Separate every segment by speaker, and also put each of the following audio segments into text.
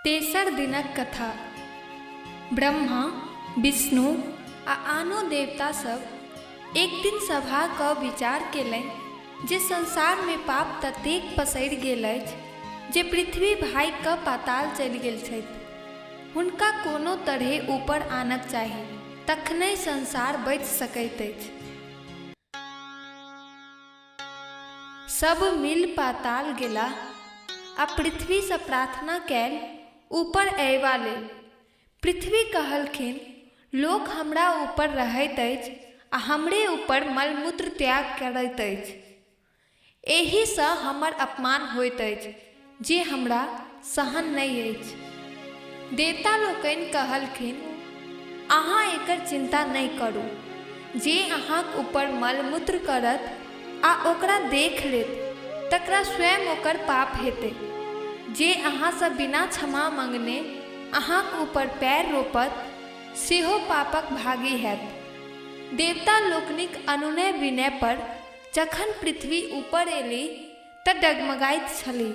Speaker 1: तेसर दिनक कथा। ब्रह्मा, विष्णु आ आनो देवता सब एक दिन सभा क विचार केलनि जे संसार में पाप ततेक पसरि गेल अछि जे पृथ्वी भागि क पाताल चलि गेल छथि। हुनका कोनो तरहे ऊपर आनक चाही, तखनहि संसार बचि सकैत अछि। सब मिल पाताल गेला आ पृथ्वी से प्रार्थना कैल ऊपर अयबा लेल। पृथ्वी कहलखिन, लोक हमरा ऊपर रहैत अछि आ हमरे ऊपर मलमूत्र त्याग करैत अछि। एहि सँ हमर अपमान होइत अछि जे हमरा सहन नहि अछि। देवता लोकनि कहलखिन, अहाँ एकर चिंता नहि करू। जे अहाँक ऊपर मलमूत्र करत आ ओकरा देख लेत तकरा स्वयं ओकर पाप हेतै। जे अहाँ सँ बिना क्षमा मंगने अहाँक ऊपर पैर रोपत सेहो पापक भागी हैत। देवता लोकनिक अनुनय विनय पर जखन पृथ्वी ऊपर एली तऽ डगमगाइत छलीह।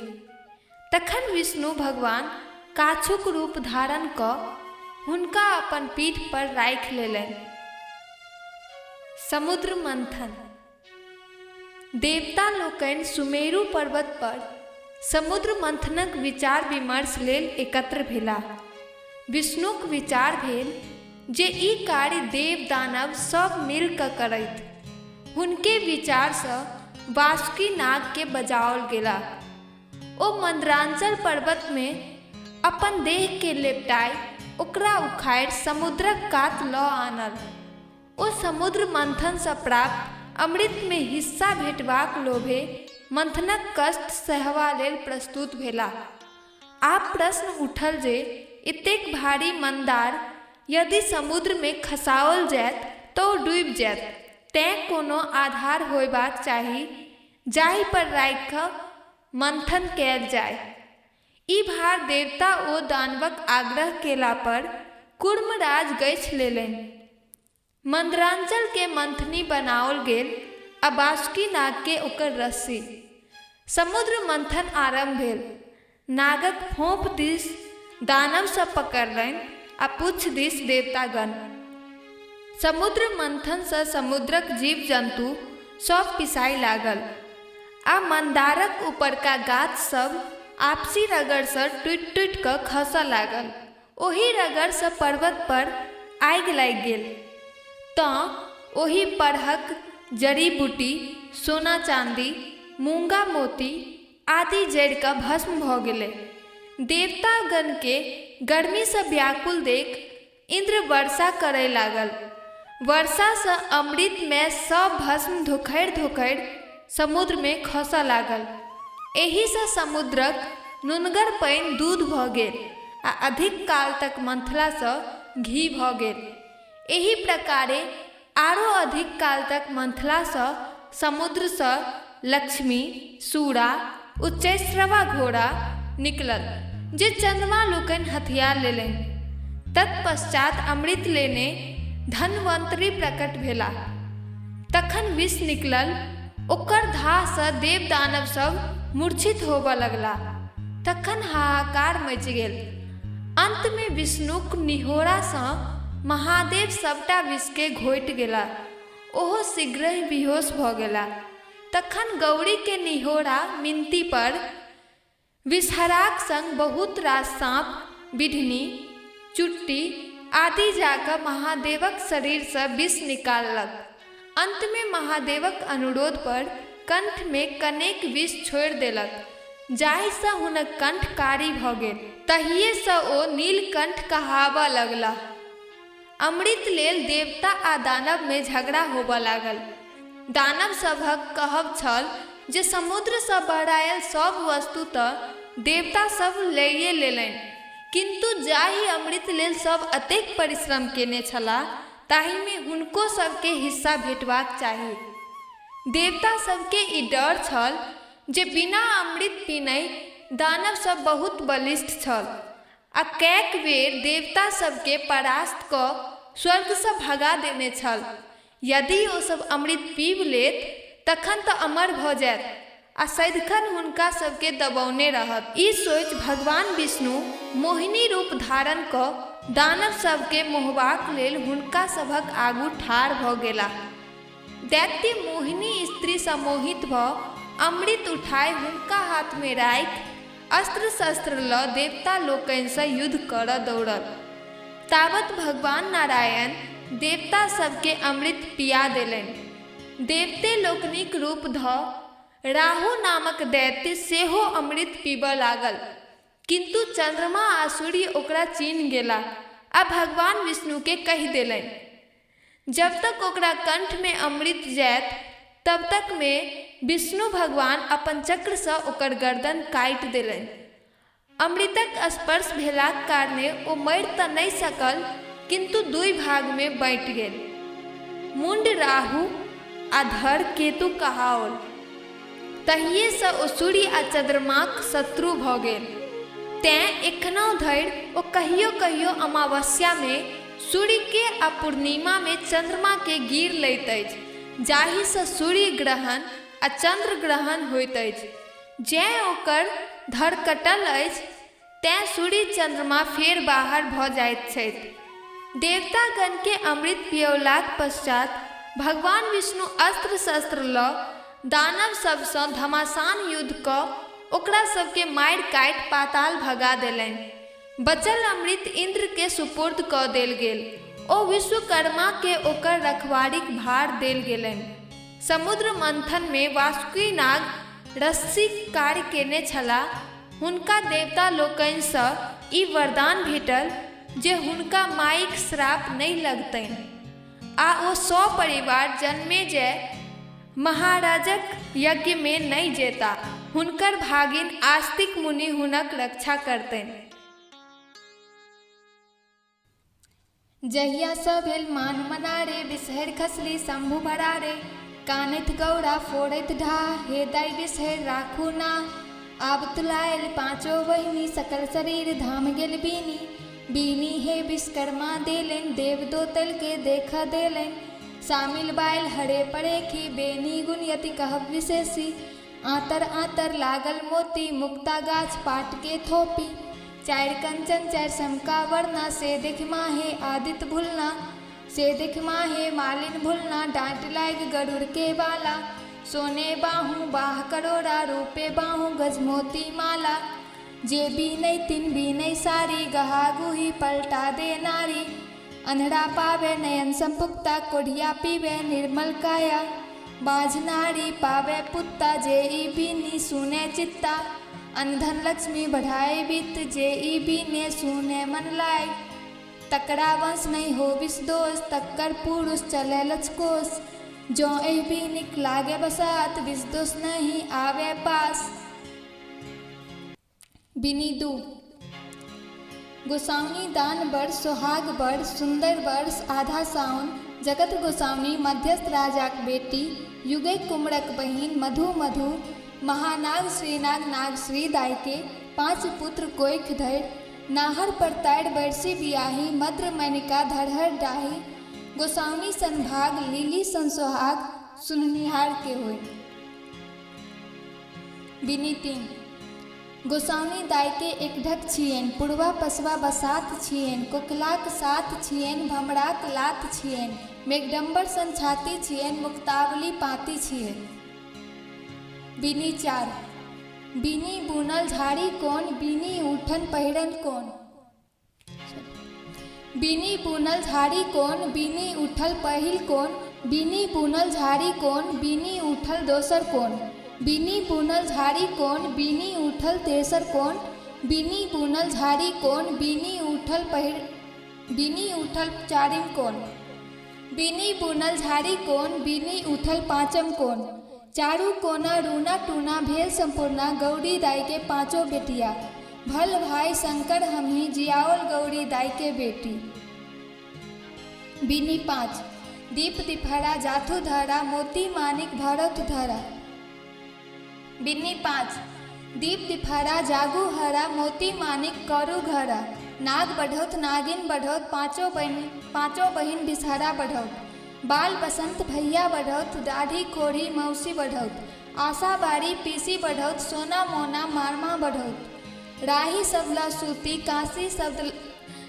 Speaker 1: तखन विष्णु भगवान काछुक रूप धारण कऽ हुनका अपन पीठ पर राखि लेलनि। समुद्र मंथन। देवता लोकनि सुमेरु पर्वत पर समुद्र मंथनक विचार विमर्श लेल एकत्र भेलाह। विष्णुक विचार भेल जे ई कार्य देव दानव सब मिल कऽ करैत। हुनके विचार सँ वासुकी नाग के बजाओल गेला। ओ मंदरांचल पर्वत में अपन देह के लेपटाई ओकरा उखाड़ि समुद्रक कात लऽ आनल। ओ समुद्र मंथन सँ प्राप्त अमृत में हिस्सा भेटबाक लोभे मंथनक कष्ट सहबा लेल प्रस्तुत भेलाह। आब प्रश्न उठल जे एतेक भारी मंदार यदि समुद्र में खसाओल जायत तऽ ओ डूबि जायत। तेँ कोनो आधार होयबाक चाही जाहि पर राखि कऽ मंथन कयल जाय। ई भार देवता ओ दानवक आग्रह केला पर कूर्मराज गछि लेलनि। मंदरांचल के मंथनी बनाओल गेल आ वासुकी नाग के ओकर रस्सी। समुद्र मंथन आरंभ भेल। नागक फोंफ दिस दानव सब पकड़लनि आ पुच्छ दिस देवतागण। समुद्र मंथन सँ समुद्रक जीव जन्तु सब पिसाइ लागल आ मंदारक ऊपरका गाछ सब आपसी रगड़ सँ टूटि टूटि कऽ खसऽ लागल। ओहि रगड़ सँ पर्वत पर आगि लागि गेल तऽ ओहि परहक जड़ी बूटी, सोना चांदी, मूंगा मोती आदि जड़ि कऽ भस्म भऽ गेलै। देवतागण के गर्मी सँ व्याकुल देख इंद्र वर्षा करय लागल। वर्षा सँ अमृत में सब भस्म धोखरि धोखरि समुद्र में खसऽ लागल। एहि सँ समुद्रक नुनगर पानि दूध भऽ गेल आ अधिक काल तक मंथला सँ घी भऽ गेल। एहि प्रकारे आरो अधिक काल तक मंथला सँ समुद्र सँ लक्ष्मी, सूरा, उच्चैश्रवा घोड़ा निकलल जे चंद्रमा लोकनि हथिया लेलनि। तत्पश्चात अमृत लेने धन्वंतरी प्रकट भेला। तखन विष निकलल, ओकर धाह सँ देव दानव सब मूर्छित होबऽ लगला। तखन हाहाकार मचि गेल। अंत में विष्णुक निहोरा सँ महादेव सबटा विष के घोटि गेला। ओहो शीघ्रहि बेहोश भऽ गेला। तखन गौरी के निहोरा मिनती पर विषहराक संग बहुत रास सांप, बिढ़नी, चुट्टी आदि जाकऽ महादेवक शरीर सँ विष निकाललक। अंत में महादेवक अनुरोध पर कंठ में कनेक विष छोड़ि देलक, जाहि सँ हुनक कंठ कारी भऽ गेल। तहिए सँ ओ नीलकंठ कहाबऽ लगलाह। अमृत लेल देवता आ दानव में झगड़ा होबऽ लागल। दानव सभक कहब छल जे समुद्र सँ बहरायल सब वस्तु तऽ देवता सब लइए लेलनि, किंतु जाहि अमृत लेल सब अतेक परिश्रम केने छलाह ताहि में हुनको सबके हिस्सा भेटबाक चाही। देवता सबके ई डर छल जे बिना अमृत पीनहि दानव सब बहुत बलिष्ठ छल आ कैक बेर देवता सबके परास्त कऽ स्वर्ग सँ भगा देने छल। यदि ओ सब अमृत पीब लेत तखन तऽ अमर भऽ जायत आ सदिखन हुनका सबके दबौने रहत। ई सोच भगवान विष्णु मोहिनी रूप धारण क दानव सबके मोहबाक लेल हुनका सभक आगू ठाढ़ भ गेला। दैत्य मोहिनी स्त्री सम्मोहित भ अमृत उठाय हुनका हाथ में राखि अस्त्र शस्त्र ल देवता लोकनि से युद्ध करऽ दौड़ल। तावत भगवान नारायण देवता सबके अमृत पिया देलनि। देवते लोकनिक रूप ध राहु नामक दैत्य सेहो अमृत पीबऽ लागल, किंतु चंद्रमा आ सूर्य ओकरा चीन्ह गेला आ भगवान विष्णु के कहि देलनि, जब तक ओकरा कंठ में अमृत जायत तब तक में विष्णु भगवान अपन चक्र से ओकर गर्दन काटि देलनि। अमृतक स्पर्श भेलाक कारणे ओ मरि तऽ नहि सकल, किंतु दुई भाग में बाँटि गेल। मुंड राहु आ धड़ केतु कहाओल। तहिए से ओ सूर्य आ चंद्रमाक शत्रु भ गेल। तें एखनहुँ धरि ओ कहियो कहियो अमावस्या में सूर्य के आ पूर्णिमा में चंद्रमा के गिर लैत अछि, जाहि से सूर्य ग्रहण आ चंद्र ग्रहण होइत अछि। जैं ओकर धड़ कटल अछि तें सूर्य चंद्रमा फेर बाहर भ जाइत छथि। देवतागण के अमृत पियौलाक पश्चात भगवान विष्णु अस्त्र शस्त्र ल दानव सबसँ घमासान युद्ध क ओकरा सबके मारि काटि पाताल भगा देलनि। बचल अमृत इंद्र के सुपुर्द क देल गेल। ओ विश्वकर्मा के ओकर रखवारीक भार देल गेलनि। समुद्र मंथन में वासुकी नाग रस्सी कार्य केने छलाह। हुनका देवता लोकनि सँ ई वरदान भेटल जे हुनका माइक श्राप नहि लगतनि आ ओ 100 परिवार जन्मेजय महाराजक यज्ञ में नहीं जेता। हुनकर भागिन आस्तिक मुनि हुनक रक्षा करतनि।
Speaker 2: जहिया सँ भेल मान मनारे, बिसहरि खसली शंभु भरारे। कानैत गौरा फोड़ैत ढाह, हे दाइ बिसहरि राखू ना। आब तुलायल पाँचो बहिनी, सकल शरीर धाम गेल बीनी। बीनी हे विश्वकर्मा देलनि, देव दोतल के देख देलनि। शामिल बाइल हरे पड़ेखी, बेनी गुण यति कहब विशेषी। आतर आतर लागल मोती, मुक्ता गाछ पाट के थोपी। चारि कंचन चारि समका वर्णा, से देख माहे आदित्य भुलना। से देख माहे मालिन भुलना, डांट लाग गरुड़ के बाला। सोने बाहू बाह करोड़ा, रूपे बाहू गज मोती माला। जे बीनई तिन बीनई सारी, गहा गुही पलटा दे नारी। अन्हरा पावे नयन संपुक्ता, कोढ़िया पीवे निर्मल काया। बाझ नारी पावे पुत्ता, जे ई बीनी सुने चित्ता। अनधन लक्ष्मी बढ़ाए वित्त, जे ई बीने सुने मन लाय। तकरा वंश नहीं हो विष दोष, तक्कर पुरुष चले लचकोस। जो एह बीनिक लागे बसात, विष दोष नहीं आवे पास। बिनी 2। गोसाउनी दान वर्ष सोहाग वर्ष, सुंदर वर्ष आधा साउन। जगत गोसाउनी मध्यस्थ राजाक बेटी, युगे कुमरक बहिन मधु मधु। महानाग श्रीनाग नाग श्री दाई के 5 पुत्र कोइख धरि। नाहर पर तारि बरसी बियाही, मद्र मैनिका धरहर डाही। गोसाउनी सन भाग, लीली सन सोहाग, सुननिहार के होय। बिनी 3। गोसाउनी दाई के एकढक छियनि, पुरवा पसवा बसात छियनि। कोकलाक साथ छियनि, भमराक लात छियनि। मेघडम्बर सन छाती छियनि, मुक्तावली पाती छियनि। बिनी 4। बिनी बुनल झाड़ी कोन, बिनी उठन पहिरन कोन। बिनी बुनल झाड़ी कोन, बिनी उठल पहिल कोन। बिनी बुनल झाड़ी कोन, बिनी उठल दोसर कोन। बिनी बुनल झाड़ी कोन, बिनी उठल तेसर कोन। बिनी बुनल झाड़ी कोन, बिनी उठल चारिम कोन। बिनी बुनल झाड़ी कोन, बिनी उठल पाँचम कोन। चारू कोना रूना टूना भेल संपूर्णा, गौरी दाई के 5 बेटिया। भल भाई शंकर हमही, जियाओल गौरी दाई के बेटी। बिनी 5। दीप दिफहरा जाथु धरा, मोती मानिक भरत धरा। बिन्नी 5। दीप दिफहरा जागू हरा, मोती मानिक करू घरा। नाग बढ़ौत नागिन बढ़ौत, पाँचों बहिन बिसहरा बढ़ौत। बाल बसंत भैया बढ़ौत, दाढ़ी कोढ़ी मौसी बढ़ौत। आशा बारी पीसी बढ़ौत, सोना मोना मारमा बढ़ौत। राही शब्द ल सूती,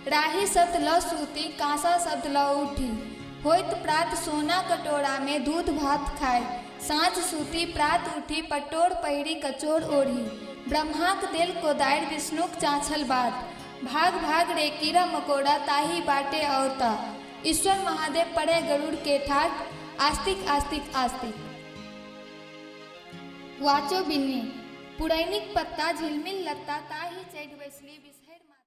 Speaker 2: राही शब्द ल सूती, कांसा शब्द ल उठी। होइत प्रात सोना कटोरा में दूध भात खाए, साँझ सूती प्रात उठी, पटोर पहिरी कचोर ओढ़ी। ब्रह्माक देल कोदारि, विष्णुक चाँछल बात, भाग भाग रे कीड़ा मकोड़ा, ताही बाटे औता। ईश्वर महादेव पड़े गरुड़ के ठाट, आस्तिक आस्तिक आस्तिक। वाचो बिन्नी, पुरैनिक पत्ता झिलमिल लत्ता, ताही चढ़ बैसली।